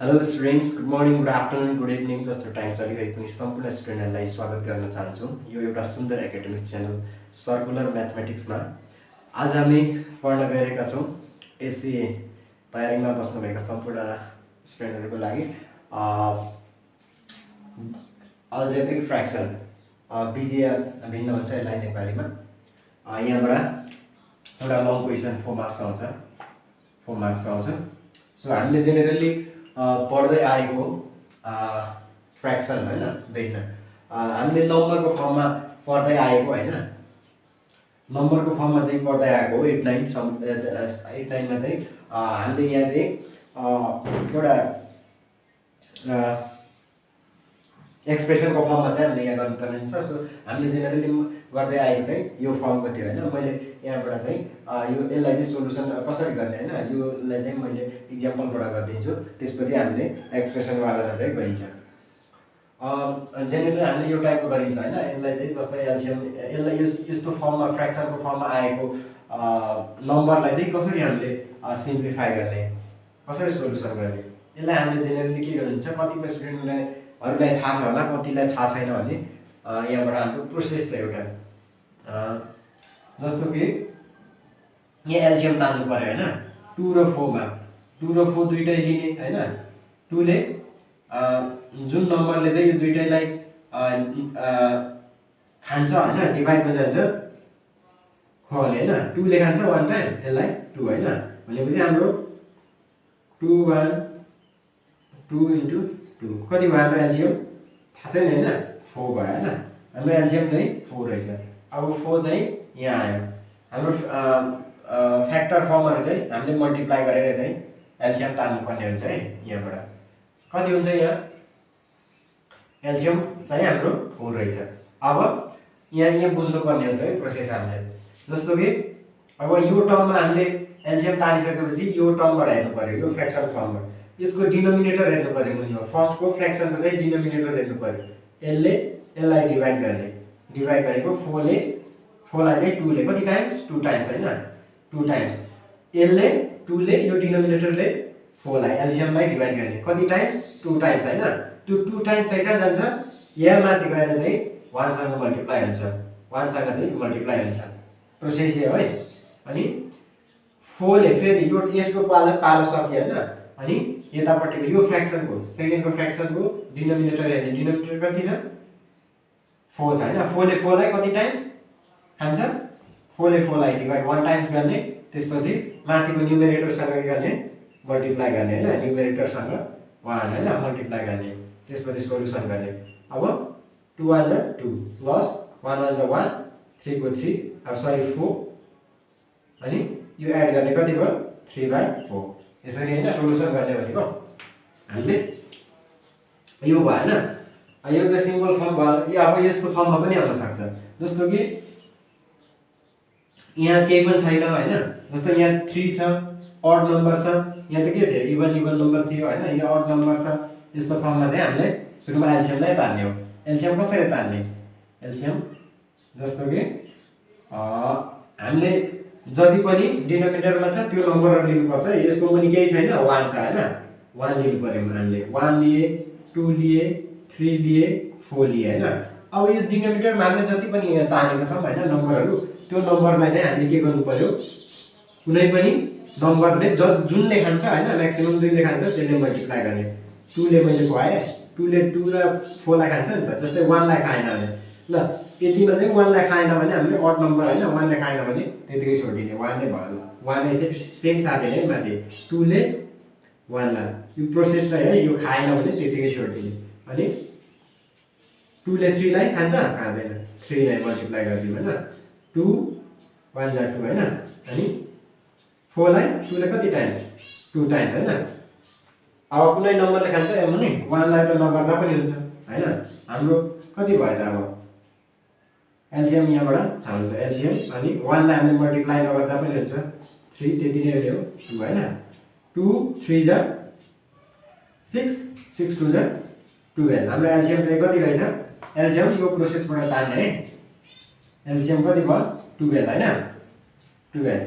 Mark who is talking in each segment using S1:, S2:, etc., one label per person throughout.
S1: Hello students, good morning, good afternoon, good evening जस्तो time चलिरहेको सम्पूर्ण स्टुडेन्टहरूलाई स्वागत गर्न चाहन्छु यो एउटा सुन्दर एकाडेमिक च्यानल सर्कुलर म्याथमेटिक्समा। आज हामी पढ्न गइरहेका छौँ एससीए तयारीमा बस्नुभएका सम्पूर्ण स्टुडेन्टहरूको लागि अल्जेब्रिक फ्र्याक्सन, बीजीय भिन्न भन्छ यसलाई नेपालीमा। यहाँबाट एउटा लङ क्वेसन 4 मार्क्स आउँछ। सो हामीले जेनेरली पढ्दै आएको फ्र्याक्सन होइन भिन्न हामीले नम्बरको फर्ममा पढ्दै आएको होइन, नम्बरको फर्ममा चाहिँ पढ्दै आएको 8-9मा चाहिँ हामीले यहाँ चाहिँ एउटा एक्सप्रेसनको फर्ममा चाहिँ हामीले यहाँ गर्नुपर्ने हुन्छ। सो हामीले जेनेरली गर्दै आएको चाहिँ यो फर्मको थियो होइन। मैले यहाँबाट चाहिँ यसलाई चाहिँ सोल्युसन कसरी गर्ने होइन, योलाई चाहिँ मैले इक्जाम्पलबाट गरिदिन्छु, त्यसपछि हामीले एक्सप्रेसनवाला चाहिँ गइन्छ। जेनेरली हामीले यो टाइपको गरिन्छ होइन। यसलाई चाहिँ जस्तै एलसिएम, यसलाई यस्तो फर्ममा फ्र्याक्सनको फर्ममा आएको नम्बरलाई चाहिँ कसरी हामीले सिम्प्लिफाई गर्ने, कसरी सोल्युसन गर्ने, यसलाई हामीले जेनेरली के गर्नुहुन्छ, कतिपय स्टुडेन्टहरूलाई थाहा छ होला, कतिलाई थाहा छैन भने यहाँबाट हाम्रो प्रोसेस छ एउटा। जस्तो कि यहाँ एलसिएम तान्नु पर्यो होइन, 2 र 4 मा 2 र 4 दुइटै लिने होइन। 2 ले जुन नम्बरले चाहिँ यो दुइटैलाई खान्छ होइन, डिभाइडमा जान्छ खोले होइन। 2 ले खान्छ 1 टाइम, यसलाई 2 होइन। भनेपछि हाम्रो 2 1 2 × 2 कति भयो हाम्रो एलसिएम थाहा छैन होइन, 4 भयो होइन। हाम्रो एलसिएम चाहिँ 4 रहेछ। अब 4 चाहिँ यहाँ आयो। हाम्रो फ्याक्टर फर्महरू चाहिँ हामीले मल्टिप्लाई गरेर चाहिँ एलसिएम तान्नुपर्ने हुन्छ है। यहाँबाट कति हुन्छ, यहाँ एलसिएम चाहिँ हाम्रो 4 रहेछ। अब यहाँ बुझ्नुपर्ने हुन्छ है प्रोसेस हामीले। जस्तो कि अब यो टर्ममा हामीले एलसिएम तानिसकेपछि यो टर्मबाट हेर्नु पर्यो, यो फ्र्याक्सन फर्मबाट यसको डिनोमिनेटर हेर्नु पर्यो। मुनिमा फर्स्टको फ्र्याक्सनको चाहिँ डिनोमिनेटर हेर्नु पर्यो। यसलाई डिभाइड गर्ने, डिभाइड गरेको 4 ले 4 लाई चाहिँ 2 ले कति टाइम्स 2 टाइम्स होइन, 2 टाइम्स। यसले 2 ले यो डिनोमिनेटरले 4 लाई एलसिएमलाई डिभाइड गर्ने कति टाइम्स 2 टाइम्स होइन। त्यो 2 टाइम्स चाहिँ कहाँ जान्छ, यहाँ माथि गएर चाहिँ 1 सँग मल्टिप्लाई हुन्छ, 1 सँग चाहिँ मल्टिप्लाई हुन्छ। प्रोसेस यो है। अनि 4 ले फेरि यो यसको पालो सक्यो होइन। अनि यतापट्टिको यो फ्र्याक्सनको सेकेन्डको फ्र्याक्सनको डिनोमिनेटर हेर्ने, डिनोमिनेटर कति छ 4 छ होइन। 4 ले 4 लाई कति टाइम्स खान्छ, 4 ले 4 लाई डिभाइड 1 टाइम्स गर्ने, त्यसपछि माथिको न्युमेरेटरसँग गर्ने मल्टिप्लाई गर्ने होइन, न्युमेरेटरसँग 1 होइन मल्टिप्लाई गर्ने, त्यसपछि सोल्युसन गर्ने। अब 2 1 जा 2 प्लस 1 1 जा 1, 3 को 3 4 अनि यो एड गर्ने कति भयो 3/4। यसरी होइन सोल्युसन गर्ने भनेको हामीले यो भएन। यो त सिम्पल फर्म भयो। यो अब यसको फर्ममा पनि आउन सक्छ। जस्तो कि यहाँ केही पनि छैन होइन। जस्तो यहाँ 3 छ, अड नम्बर छ, यहाँ त के थियो इभन नम्बर थियो होइन, यो अड नम्बर छ। यस्तो फर्ममा चाहिँ हामीले सुरुमा एलसिएमलाई तान्ने हो। एलसिएम कसरी तान्ने, एलसिएम जस्तो कि हामीले जति पनि डिनोमिनेटरमा छ त्यो नम्बरहरू लिनुपर्छ। यसको पनि केही छैन 1 छ होइन, 1 लिनु पर्यो हामीले। 1 लिए, 2 लिए, 3 लिए, 4 लिए होइन। अब यो डिनोमिनेटरमा हामीले जति पनि यहाँ तानेका छौँ होइन नम्बरहरू, त्यो नम्बरलाई चाहिँ हामीले के गर्नु पर्यो, कुनै पनि नम्बरले जुनले खान्छ होइन, म्याक्सिमम जुनले खान्छ त्यसले मल्टिप्लाई गर्ने। 2 ले मैले खुवाएँ, 2 ले 2 र 4 लाई खान्छ नि त। जस्तै 1 लाई खाएन भने ल, यतिमा चाहिँ 1 लाई खाएन भने हामीले अड नम्बर होइन 1 ले खाएन भने त्यतिकै छोडिदिने, 1 नै भयो। 1 नै चाहिँ सेम साथै नै माथि 2 ले 1 लाई यो प्रोसेसलाई है, यो खाएन भने त्यतिकै छोडिदिने। अनि 2 ले 3 लाई खान्छ, खाँदैन, 3 लाई मल्टिप्लाई गरिदिउँ होइन। 2 1 जा 2 होइन। अनि 4 लाई 2 ले कति टाइम्स 2 टाइम्स होइन। अब कुनै नम्बरले खान्छ एम नि 1 लाई त नगर्दा पनि हुन्छ होइन। हाम्रो कति भयो त अब एलसिएम यहाँबाट थाहा हुन्छ एलसिएम। अनि 1 लाई हामीले मल्टिप्लाई नगर्दा पनि हुन्छ 3, त्यति नै हो 2 होइन। 2 3 जा 6, 6 2 जा 12। हाम्रो एलसिएम चाहिँ कति रहेछ, एलसिएम यो प्रोसेसबाट तान्ने है, एलसिएम कति भयो 12 होइन। 12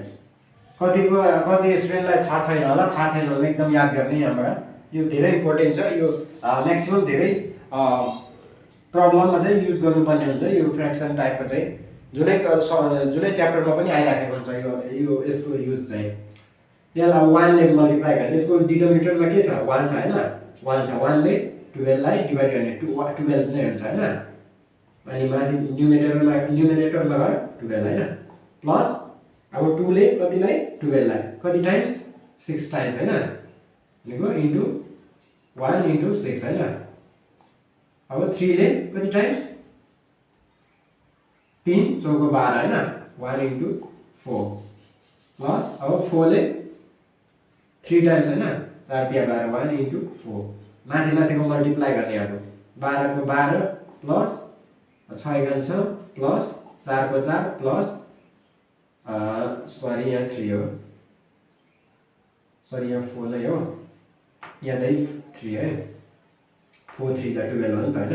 S1: कति स्टुडेन्टलाई थाहा छैन होला, थाहा छैन भने एकदम याद गर्ने। यहाँबाट यो धेरै इम्पोर्टेन्ट छ। यो म्याक्सिमम धेरै प्रब्लममा चाहिँ युज गर्नुपर्ने हुन्छ यो फ्र्याक्सन टाइपको चाहिँ, जुनै च्याप्टरमा पनि आइराखेको हुन्छ यो यसको युज चाहिँ। यसलाई अब 1 ले मल्टिप्लाई गर्ने, यसको डिनोमिनेटरमा के छ 1 छ हैन, 1 छ, 1 ले 12 लाई डिभाइड गर्ने 12 नै हुन्छ हैन, अनि माथि न्युमेरेटरमा गयो 12 हैन, प्लस अब 2 ले कतिलाई 12 लाई कति टाइम्स 6 टाइम्स हैन, लेखो इन्टु 1 इन्टु 6 हैन। अब 3 ले कति टाइम्स 3 चौको 12 हैन, 1 इन्टु 4 प्लस अब 4 ले 3 टाइम्स हैन, 4 तिया 12 1 इन्टु 4 माथिको मल्टिप्लाई गर्ने। अब 12 को 12 प्लस 6 एकांश प्लस 4 को 4 प्लस सरी यहाँ 3 हो, सरी यहाँ 4 नै हो, यहाँ चाहिँ 3 है, 4 3 त 12 हो नि त हैन,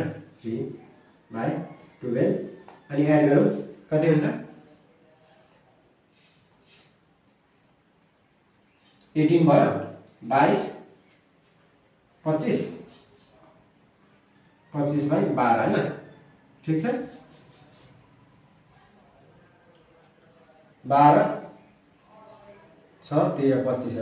S1: 3/12 अनि एड गरौँ कति हुन्छ 18 भयो, 22 25 25/12 हैन, ठीक छ, 12 6 3 25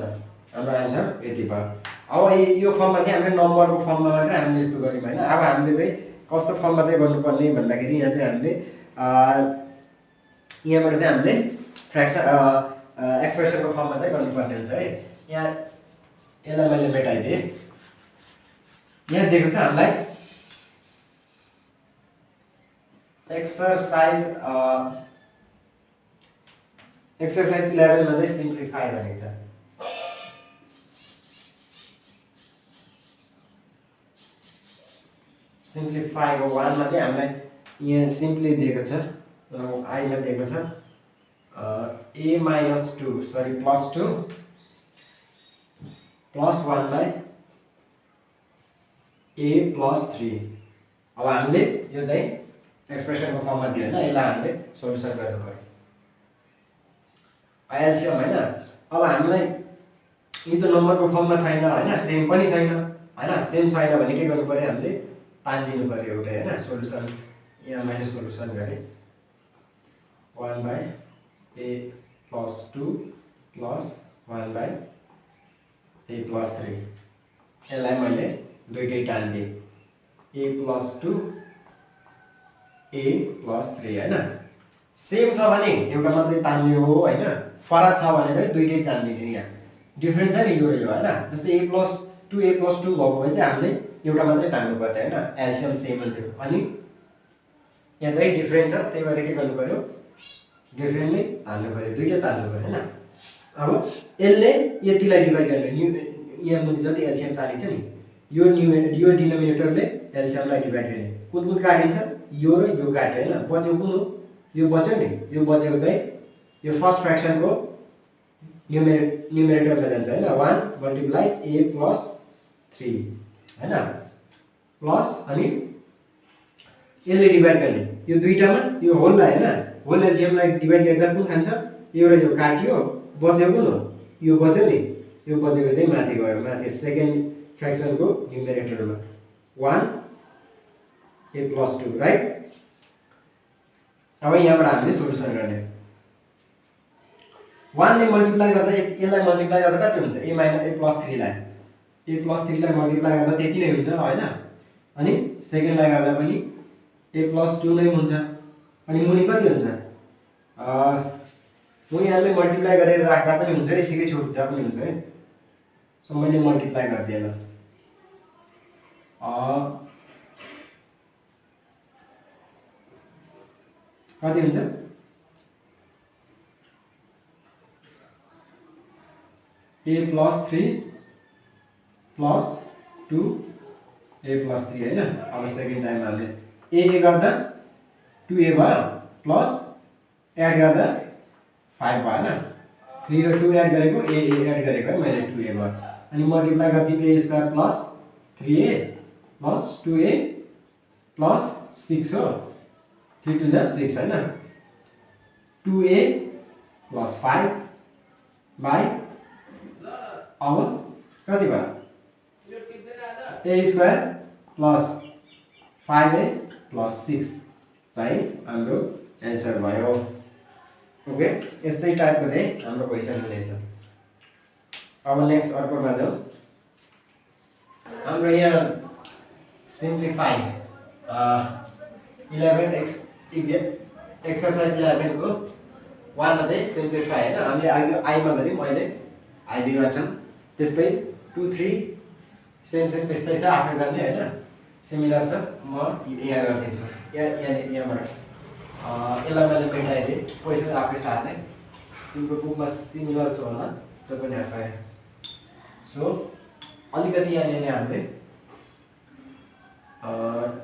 S1: हाम्रो आन्सर यति भयो। अब यो फर्ममा चाहिँ हामीले नम्बरको फर्ममा मात्रै हामीले यस्तो गर्यौँ हैन। अब हामीले चाहिँ कस्तो फर्ममा चाहिँ गर्नुपर्ने भन्दाखेरि यहाँ चाहिँ हामीले यहाँबाट चाहिँ हामीले फ्र्याक्सन एक्सप्रेसनको फर्ममा चाहिँ गर्नुपर्ने हुन्छ है। यहाँ यसलाई मैले मेटाइदिएँ, यहाँ दिएको छ हामीलाई एक्सरसाइज 11 मा चाहिँ सिम्प्लिफाई भनेको छ। सिम्प्लिफाई को 1 मा चाहिँ हामीलाई यहाँ सिम्पली दिएको छ, आई मा दिएको छ a minus 2 sorry plus 2 plus 1 by a plus 3। अब हामीले यो चाहिँ एक्सप्रेसनको फर्ममा दियो हैन, यसलाई हामीले सोलुसन गर्नु पर्यो एलसीएम हैन। अब हामीलाई यो त नम्बरको फर्ममा छैन हैन, सेम पनि छैन हैन, सेम छैन भने के गर्नु पर्यो हामीले तान्दिनु पर्यो एउटा हैन। सोलुसन यहाँ मैले सोलुसन गरे 1 by a plus 2 plus 1 by a plus 3, यसलाई मैले दुईटै तान्दिए a plus 2 a plus 3 हैन। सेम छ भने एउटा मात्रै तान्ने हो हैन, फरक छ भने चाहिँ दुईटै तान्दिने। यहाँ डिफरेन्ट छ नि यो र यो हैन, जस्तै a plus 2 भएको भए चाहिँ हामीले एउटा मात्रै तान्नु पर्थ्यो हैन, एलसीएम सेम हुन्थ्यो। अनि यहाँ चाहिँ डिफरेन्ट छ, त्यही भएर के गर्नु पर्यो डिफरेन्टली तान्नु पर्यो, दुईटै तान्नु पर्यो हैन। अब यसले यतिलाई डिभाइड गर्ने, यहाँ मुनि जति एलसीएम तानेको छ नि यो डिनोमिनेटरले एलसीएमलाई डिभाइड गर्ने, कुन काटिन्छ यो र यो काट्यो हैन, बच्यो कुन हो यो बच्यो नि, यो बचेको चाहिँ यो फर्स्ट फ्र्याक्सनको न्युमेरेटरमा जान्छ हैन, 1 मल्टिप्लाई a plus 3 हैन, प्लस अनि यसले डिभाइड गर्ने यो दुईटामा यो होललाई हैन, होल एलसीएमलाई डिभाइड गर्दा कुन खान्छ यो र यो काट्यो, बच्यो कुन हो यो बच्यो नि, यो बचेको चाहिँ माथि गयो, माथि सेकेन्ड फ्र्याक्सनको न्युमेरेटरमा 1 a plus 2 राइट। अब यहाँबाट हामीले सोलुसन गर्ने 1 ले मल्टिप्लाई गर्दा यसलाई मल्टिप्लाई गर्दा कति हुन्छ a minus a plus 3 लाई a plus 3 लाई मल्टिप्लाई गर्दा त्यति नै हुन्छ हैन, अनि सेकेन्डलाई गर्दा पनि a plus 2 नै हुन्छ, अनि मुनि कति हुन्छ मुनि हामीले मल्टिप्लाई गरेर राख्दा पनि हुन्छ, यतिकै छोड्दा पनि हुन्छ है। सो मैले मल्टिप्लाई गरिदिएँ ल, कति हुन्छ a plus 3 plus 2 a plus 3 हैन। अब सेकेन्ड टाइम हामीले a गर्दा 2a भयो प्लस एड गर्दा 5 भयो हैन, 3 र 2 एड गरेको a एड गरेको है मैले 2a भयो, अनि मल्टिप्लाई गर्दा a square plus 3a plus 2a plus 6 हो, 3 2 जा 6 हैन, 2a प्लस 5 बाई अब कति भयो a square plus 5a plus 6 चाहिँ हाम्रो एन्सर भयो। ओके, यस्तै टाइपको चाहिँ हाम्रो क्वेसन हुनेछ। अब नेक्स्ट अर्कोमा जाउँ। हाम्रो यहाँ सिम्प्लिफाई 11 एक्सरसाइज 11 को 1 मा चाहिँ सिम्प्लिफाई हैन हामीले आइमा गरे मैले आइदिएको छ। त्यसै 2 3 सेम त्यस्तै छ, आफै गर्ने हैन, सिमिलर छ। म यहाँ गर्दिन्छु यहाँबाट यसलाई मैले मेटाइदिएँ, क्वेसन आफै साथ नै तिम्रो बुकमा सिमिलर छ होला, त्यो पनि आफै। सो अलिकति यहाँनिर हामीले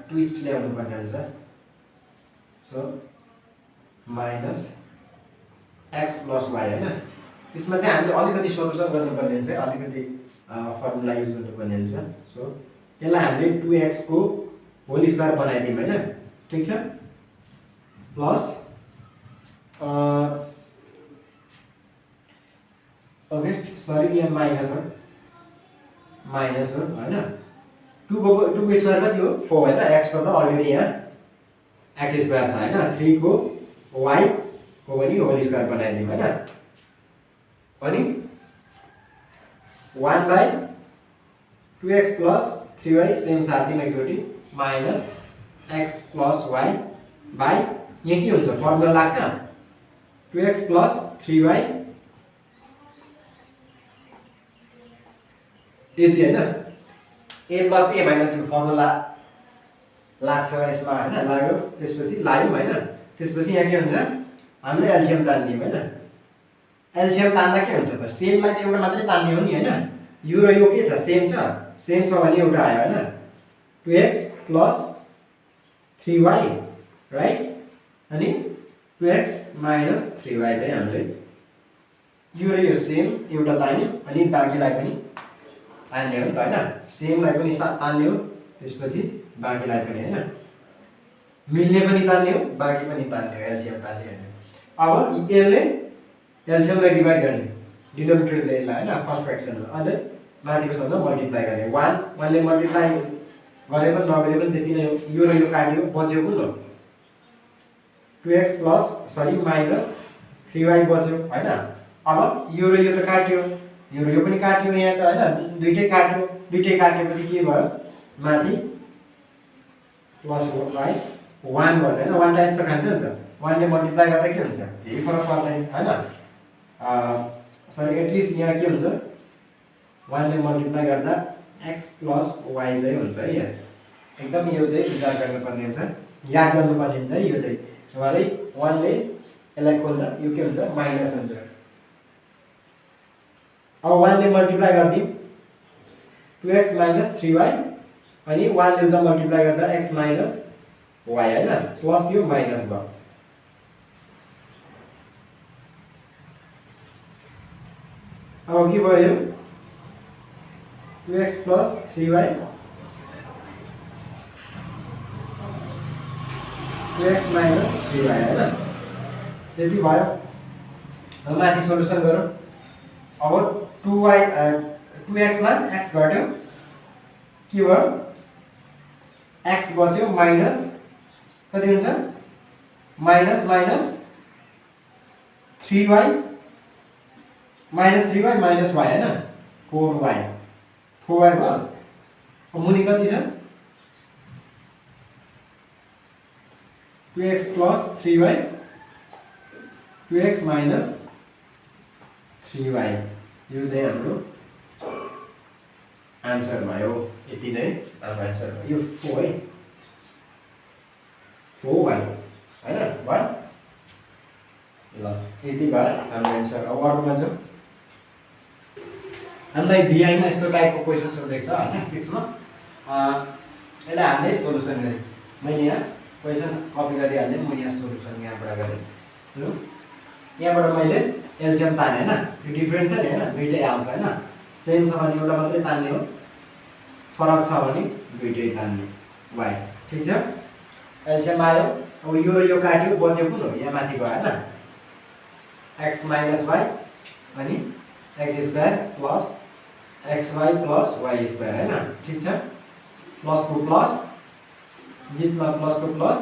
S1: ट्विस्ट ल्याउनु पर्ने हुन्छ। So minus x plus y हैन, त्यसमा चाहिँ हामीले अलिकति सोल्युसन गर्नुपर्ने हुन्छ, अलिकति फर्मुला युज गर्नुपर्ने हुन्छ। सो यसलाई हामीले 2x को होल स्क्वायर बनाइदियौँ हैन, ठिक छ। प्लस ओके सरी यहाँ माइनस हो हैन। 2 को स्क्वायर कति हो 4 हैन, x को त अलरेडी यहाँ x स्क्वायर छ हैन। 3 को y को पनि होल स्क्वायर बनाइदियौँ हैन। अनि 1/2x प्लस 3y सेम साथीमा एकचोटि minus x plus y by यहाँ के हुन्छ फर्मुला लाग्छ 2x प्लस 3y यति हैन, a प्लस a माइनस को फर्मुला लाग्छ यसमा हैन, लाग्यो। त्यसपछि लाग्यो हैन, त्यसपछि यहाँ के हुन्छ हामीले एलसीएम तान्ने हैन। एलसीएम तान्दा के हुन्छ त, सेमलाई चाहिँ एउटा मात्रै तान्ने हो नि हैन। यो र यो के छ सेम छ भने एउटा आयो हैन, 2x प्लस 3y राइट। अनि 2x माइनस 3y चाहिँ हामीले यो र यो सेम एउटा तान्यो, अनि बाँकीलाई पनि तान्ने हो नि त हैन। सेमलाई पनि तान्ने हो, त्यसपछि बाँकीलाई पनि हैन, मिल्ने पनि तान्ने हो, बाँकी पनि तान्ने हो, एलसीएम तान्ने हैन। अब यसले एलसीएमलाई डिभाइड गर्ने, डिनोमिनेटरले यसलाई हैन फर्स्ट फ्र्याक्सनमा, अनि माथिको शब्द मल्टिप्लाई गर्ने। 1 ले मल्टिप्लाई गरे पनि नगरे पनि त्यति नै हो। यो र यो काट्यो, बच्यो कुन हो 2x plus sorry minus 3y बच्यो हैन। अब यो र यो त काट्यो, यो र यो पनि काट्यो यहाँ त हैन, दुईटै काटेपछि के भयो माथि प्लस y 1 गर्दैन, 1 टाइम त खान्छ नि त। 1 ले मल्टिप्लाई गर्दा के हुन्छ केही फरक पर्दैन हैन। सरी एटलिस्ट यहाँ के हुन्छ 1 ले मल्टिप्लाई गर्दा x प्लस y चाहिँ हुन्छ है। यहाँ एकदम यो चाहिँ विचार गर्नुपर्ने हुन्छ, याद गर्नुपर्ने हुन्छ यो चाहिँ। सरी 1 ले यसलाई खोल्दा यो के हुन्छ माइनस हुन्छ। अब 1 ले मल्टिप्लाई गर्दियौँ 2x माइनस 3y, अनि 1 ले मल्टिप्लाई गर्दा x माइनस y हैन, प्लस यो माइनस भयो। अब के भयो 2x plus 3y 2x minus 3y हैन, त्यति भयो। अब माथि सोल्युसन गरौँ। अब 2x मा x घट्यो, के भयो x बच्यो माइनस कति हुन्छ माइनस 3y माइनस y हैन, 4y भयो। अब मुनि कति छ 2x plus 3y 2x minus 3y, यो चाहिँ हाम्रो आन्सर भयो। यति नै हाम्रो आन्सर भयो, यो 4 है 4y हैन भयो। ल यति भयो हाम्रो आन्सर। अब अर्कोमा जाउँ। हामीलाई बिआईमा यस्तो टाइपको क्वेसन सोधेको छ हैन 6 मा, यसलाई हामीले सोल्युसन गरेँ। मैले यहाँ क्वेसन कपी गरिहालेँ, म यहाँ सोल्युसन यहाँबाट गरेँ। ल यहाँबाट मैले एलसीएम ताने हैन, यो डिफरेन्ट छ नि हैन, दुईटै आउँछ हैन। सेम छ भने एउटा मात्रै तान्ने हो, फरक छ भने दुईटै तान्ने y, ठीक छ। एलसीएम आयो, अब यो र यो काट्यो, बच्यो कुन हो यहाँ माथि भयो हैन, x माइनस y अनि x square plus xy plus y square हैन, ठीक छ। प्लसको प्लस बीचमा प्लसको प्लस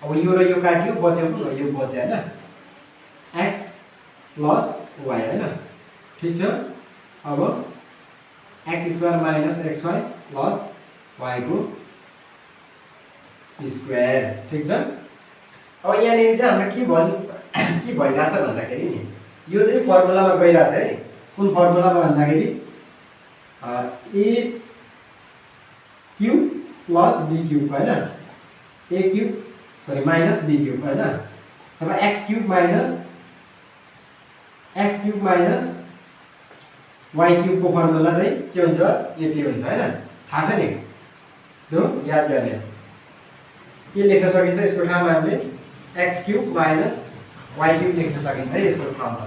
S1: अब यो र यो काट्यो बच्यो कुन यो बच्यो हैन x प्लस y हैन ठीक छ अब x square minus xy plus y को स्क्वायर ठीक छ अब यहाँ नि चाहिँ हाम्रो के भइराछ भन्दाखेरि नि यो चाहिँ फर्मुलामा गइराछ है कुन फर्मुलामा भन्दाखेरि a cube plus b cube हैन a cube sorry minus b cube हैन अथवा x cube minus y cube को फर्मुला चाहिँ के हुन्छ यति हुन्छ हैन थाहा छ नि त्यो याद गर्ने के लेख्न सकिन्छ यसको ठाउँमा हामीले x cube minus y cube लेख्न सकिन्छ है यसको ठाउँमा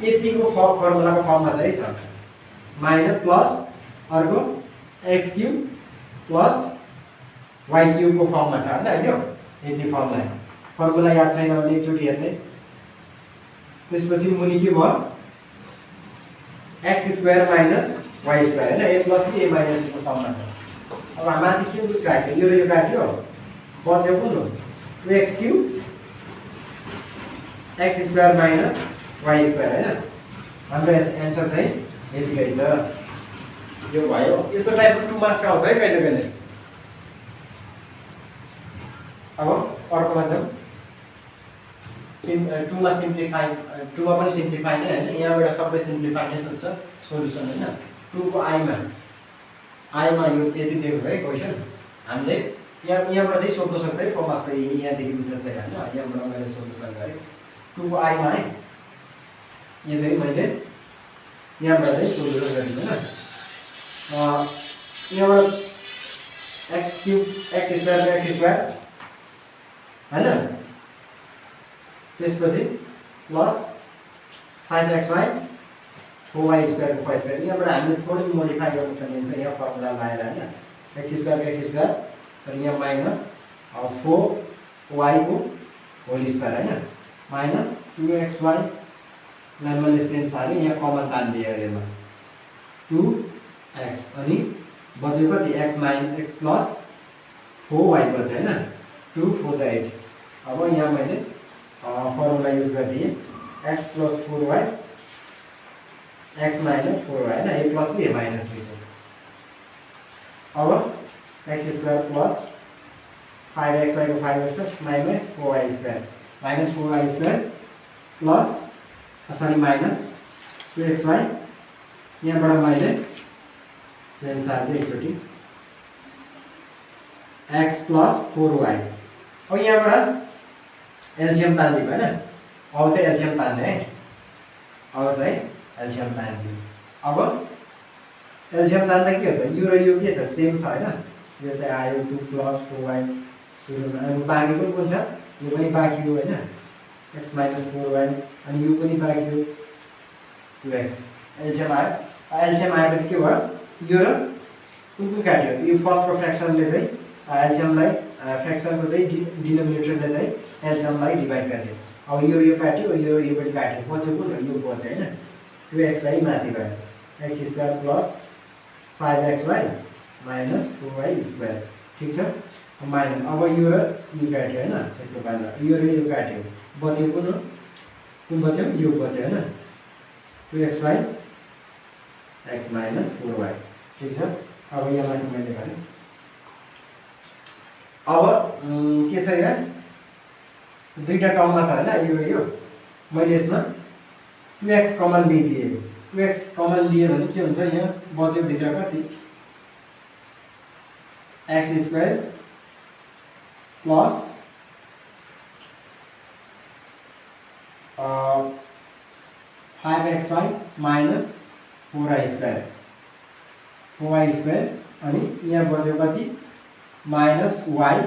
S1: यतिको फर्मुलाको फर्ममा चाहिँ छ माइनस प्लस अर्को x cube plus y cube को फर्ममा छ हैन यो यति फर्मुला याद छैन भने एकचोटि हेर्ने त्यसपछि मुनि के भयो x square minus y square हैन a plus b a minus b को फर्ममा छ अब माथि के काट्यो यो र यो काट्यो बच्यो कुन हो 2x cube x square minus y square हैन हाम्रो एन्सर चाहिँ यतिकै छ यो भयो यस्तो टाइपको 2 मार्क्स आउँछ है कहिले कहिले अब अर्कोमा जाउँ 2 मा सिम्प्लिफाई 2 मा पनि सिम्प्लिफाई नै हैन यहाँबाट सबै सिम्प्लिफाई नै छ सोलुसन हैन 2 को i मा यो यति दिएको है क्वेशन हामीले यहाँबाट चाहिँ सोध्न सक्छ है फर्म आउँछ यहाँदेखि उता चाहिँ हैन यहाँबाट मैले सोल्युसन गरे 2 को i मा है यहाँदेखि मैले यहाँबाट चाहिँ सोल्युसन गरिदिनु हैन यहाँबाट x क्यूब x स्क्वायर हैन त्यसपछि प्लस 5xy 4y स्क्वायर को स्क्वायर यहाँबाट हामीले थोरै मोडिफाई गर्नु पर्ने हुन्छ यहाँ फर्मुला लगाएर हैन x स्क्वायर तर यहाँ माइनस 4y को होल स्क्वायर हैन माइनस 2xy लाई मैले सेम सारे यहाँ कमन तान दिए यसमा 2x अनि बच्यो कति x minus x plus 4y बच्यो हैन 2 4 8 अब यहाँ मैले फर्मुला युज गरिदिए x plus 4y x minus 4y हैन a plus b minus b अब x स्क्वायर प्लस 5xy को 5x minus 4y square minus 4y square plus sorry minus 2xy यहाँबाट मैले सेम सार्दै एकचोटि x प्लस 4y अब यहाँबाट एलसीएम तान्दियो हैन अब चाहिँ एलसीएम तान्ने है अब चाहिँ एलसीएम तान्दियो अब एलसीएम तान्दा के हुन्छ यो र यो के छ सेम छ हैन यो चाहिँ आयो 2 प्लस 4y सुरुमा अनि बाँकी कुन छ यो पनि बाँकी हो हैन x माइनस 4y अनि यो पनि बाँकी हो 2x एलसीएम आएपछि के भयो यो र कुन काट्यो यो फर्स्ट को फ्र्याक्सनले चाहिँ एलसीएमलाई फ्र्याक्सनको चाहिँ डिनोमिनेटरले चाहिँ एलसीएमलाई डिभाइड गर्ने अब यो काट्यो यो पनि काट्यो पछि कुन यो बच्यो हैन 2x चाहिँ माथि गयो x square plus 5xy minus 4y square ठीक छ माइनस अब यो र यो काट्यो हैन त्यसको बादमा यो र यो काट्यो बच्यो कुन बच्यो यो बच्यो हैन 2xy x माइनस 4y ठीक छ अब यहाँ माथि मैले भने अब के छ यहाँ दुईटा टर्ममा छ हैन यो मैले यसमा 2x कमन लिदिए 2x कमन लिए भने के हुन्छ यहाँ बच्यो भित्र कति x square plus 5xy minus 4y square अनि यहाँ बच्यो कति minus y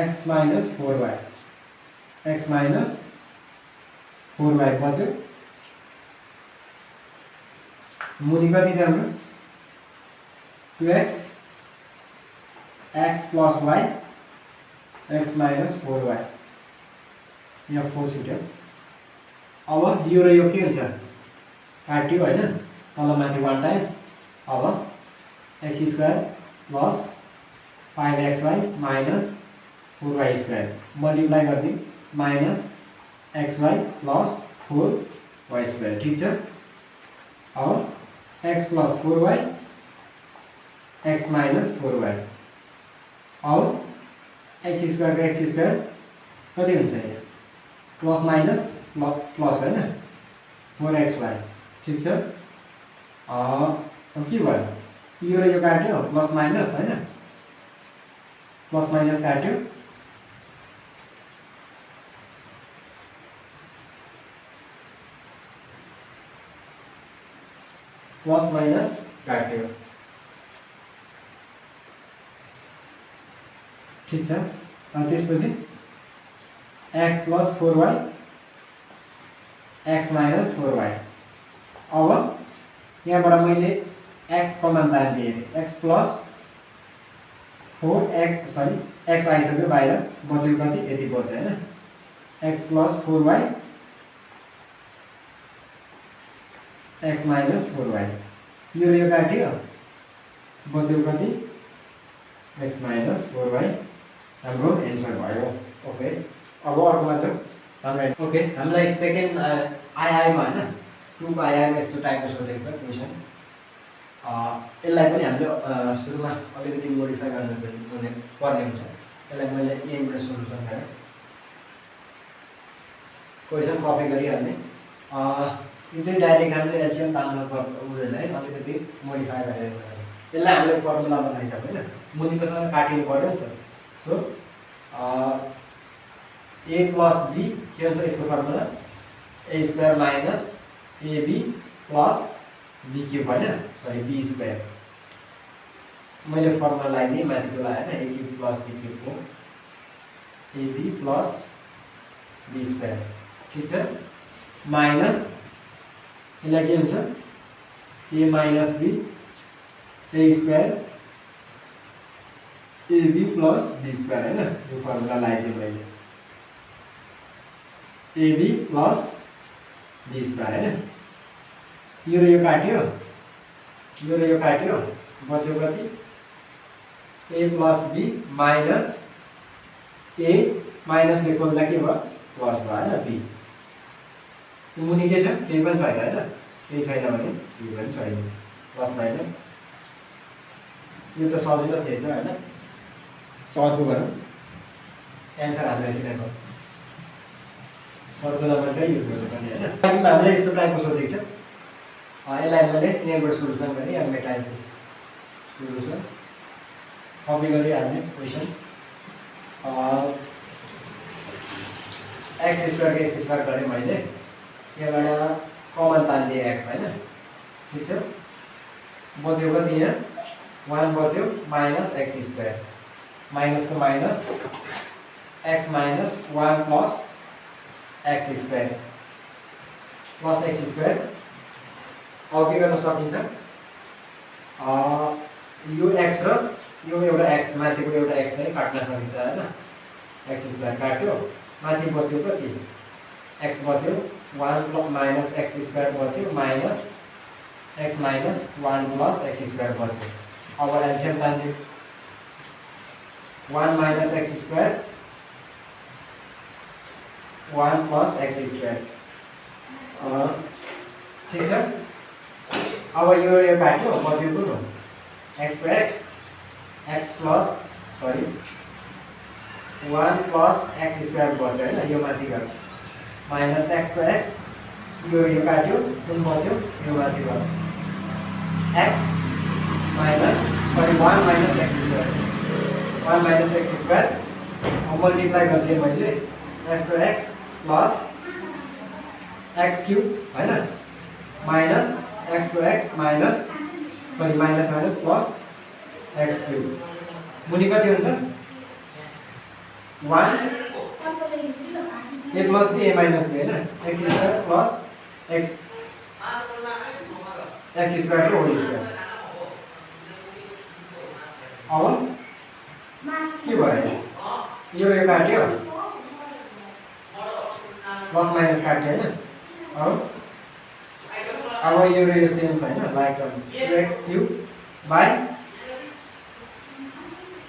S1: x minus 4y बच्यो मुनि कति छ हाम्रो 2x x plus y x minus 4y यहाँ 4 छुट्यो अब यो र यो के हुन्छ काट्यो हैन तल माथि 1 टाइम्स अब x square plus 5xy minus 4y square multiply गरिदिउँ minus xy plus 4y square ठीक छ। अब x plus 4y x minus 4y अब x स्क्वायर का x स्क्वायर कति हुन्छ यहाँ प्लस माइनस प्लस हैन 4xy ठीक छ। अब के भयो यो र यो काट्यो प्लस माइनस हैन प्लस माइनस काट्यो प्लस माइनस काट्यो ठीक छ। अनि त्यसपछि x plus 4y x minus 4y अब यहाँबाट मैले x कमन तानिदिएँ x plus 4x sorry x आइसक्यो बाहिर बच्यो कति यति बच्यो हैन x plus 4y x minus 4y यो काट्यो बच्यो कति x माइनस 4y हाम्रो एन्सर भयो। ओके अब अर्कोमा छ हाम्रो ओके हामीलाई सेकेन्ड आइआईमा हैन 2 को आइआईमा यस्तो टाइपको सोधेको छ क्वेसन यसलाई पनि हामीले सुरुमा अलिकति मोडिफाई गर्न पर्ने हुन्छ। यसलाई मैले यहीँबाट सोल्युसन गरेँ क्वेसन कपी गरिहाल्ने यो चाहिँ डाइरेक्ट हामीले एलसिएम तान्न हुँदैन है अलिकति मोडिफाई गरेर यसलाई हामीले फर्मुला बनाइसक्यो हैन मुनिकोसँग काटिनु पर्यो नि त। सो a प्लस b के हुन्छ यसको formula a square minus ab plus b cube हैन सरी b स्क्वायर मैले फर्मुला लगाइदिएँ माथिको लगाएन a cube plus b cube हो ab प्लस b स्क्वायर ठीक छ माइनस यसलाई के हुन्छ a minus b a square ab plus b square हैन यो फर्मुला लगाइदिएँ मैले ab प्लस b स्क्वायर हैन यो र यो काट्यो बच्यो कति a plus b minus a minus ले खोल्दा के भयो प्लस भयो हैन b मुनि के छ केही पनि छैन हैन केही छैन भने यो पनि छैन प्लस माइनस यो त सजिलो थिएछ हैन सर्टको गरौँ एन्सर हाम्रो यति नै भयो। फर्मुलामा चाहिँ युज गर्नुपर्ने हैन हामीले यस्तो टाइपको सोधेको छ यसलाई मैले यहाँबाट सोल्युसन गरेँ अब टाइपको सोल्युसन कपी गरिहाल्ने क्वेसन एक्स स्क्वायर गरेँ मैले यहाँबाट कमन तानिदिएँ एक्स हैन ठिक छ बच्यो कति यहाँ 1 बच्यो माइनस एक्स स्क्वायर माइनस को minus x minus 1 plus x square अब के गर्न सकिन्छ यो एक्स र यो एउटा एक्स माथिको एउटा एक्स चाहिँ काट्न सकिन्छ हैन एक्स स्क्वायर काट्यो माथि बच्यो कति एक्स बच्यो 1 प्लस माइनस एक्स स्क्वायर बच्यो minus x minus 1 plus x square बच्यो। अब एलसिएम तान्दियो 1 minus x square 1 plus x square ठीक छ। अब यो काट्यो बच्यो कुन एक्स प्लस सरी 1 प्लस एक्स स्क्वायर बच्यो हैन यो माथि गयो माइनस एक्स को एक्स यो काट्यो कुन बच्यो यो माथि गयो x minus sorry 1 minus x square multiply गरिदिएँ मैले एक्स को एक्स प्लस एक्स क्यूब हैन माइनस एक्स को x minus sorry minus plus x cube मुनि कति हुन्छ 1 a plus b a minus b हैन x square plus x square whole square अब के भयो यो काट्यो प्लस माइनस काट्यो हैन अब यो सेम छ हैन लाइक 2x क्यूब बाइ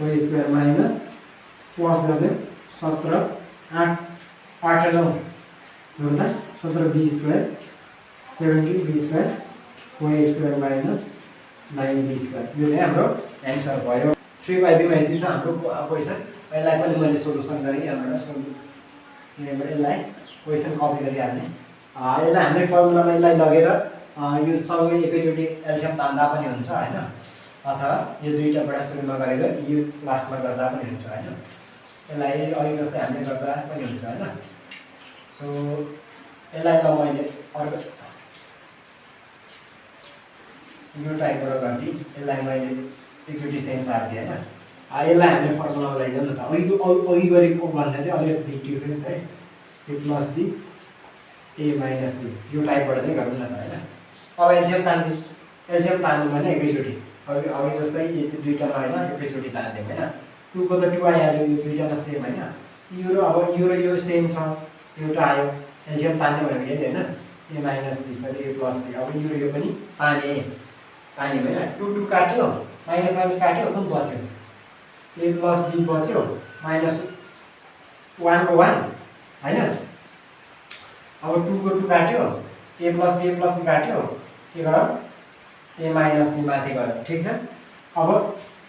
S1: को स्क्वायर माइनस प्लस गर्दै 17 8 8 9 जोड्दा 17 b स्क्वायर 17 b स्क्वायर को स्क्वायर माइनस 9 b स्क्वायर। यो चाहिँ हाम्रो एन्सर भयो। 3/b मा यति छ हाम्रो क्वेशन। यसलाई पनि मैले सोलुसन गरेँ यहाँबाट यसलाई क्वेशन कपी गरिहाल्ने। यसलाई हामीले फर्मुलामा यसलाई लगेर यो सँगै एकैचोटि एल्सियम तान्दा पनि हुन्छ हैन, अथवा यो दुईटाबाट सुरुमा गरेर यो लास्टमा गर्दा पनि हुन्छ हैन। यसलाई अघि जस्तै हामीले गर्दा पनि हुन्छ हैन। सो यसलाई त मैले अर्को यो टाइपबाट गर्दै यसलाई मैले एकचोटि सेन्स हाल्दिएँ हैन। यसलाई हामीले फर्मुलामा लैजाउँ न त। अघि गरेको भन्दा चाहिँ अलिकति डिफरेन्स है। a plus b a minus b यो टाइपबाट चाहिँ गरौँ न त हैन। अब एल्सियम तान्नु भने एकैचोटि अघि जस्तै यो दुईटामा हैन एकैचोटि तान्दियौँ हैन। 2 को त 2 आइहाल्यो, यो दुईटामा सेम हैन। यो र अब यो र यो सेम छ, एउटा आयो एल्सियम तान्ने भनेको यही हैन, a minus b sorry a plus b। अब यो र यो पनि तान्यो हैन। 2 2 काट्यो, माइनस माइनस काट्यो, कुन बच्यो a प्लस b बच्यो, माइनस 1 को 1 हैन। अब 2 को 2 काट्यो, a प्लस b काट्यो, के गर्यो a माइनस b माथि गयो, ठीक छ। अब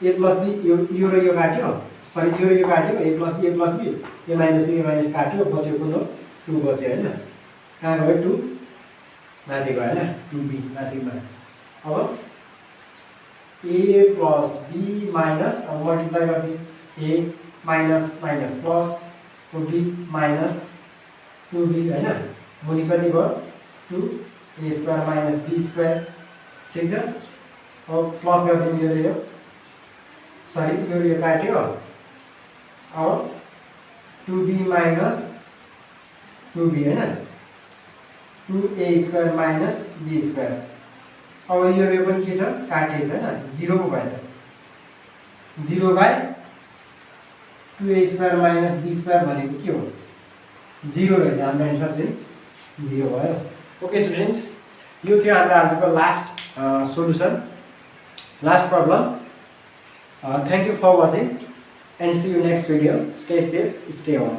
S1: a प्लस b यो र यो काट्यो, सरी यो र यो काट्यो, a plus b a minus काट्यो, बच्यो कुन हो 2 बच्यो हैन। कहाँ गयो 2 माथि गयो हैन, 2b माथि गयो। अब a प्लस b माइनस अब मल्टिप्लाई गर्दै a minus minus plus 2b minus 2b हैन। मुनि पनि भयो 2 a square minus b square, ठीक छ। अब प्लस गर्दै यो यो सरी यो काट्यो। अब 2b माइनस 2b हैन, 2a square minus b square. अब यो पनि के छ काटिएको छ हैन, 0 को भयो त 0/2a square minus b square भनेको के हो 0 हो। हाम्रो एन्सर चाहिँ 0 भयो। ओके स्टुडेन्ट्स, यो थियो हाम्रो आजको last solution, last problem. Thank you for watching and see you next video. Stay safe, stay home.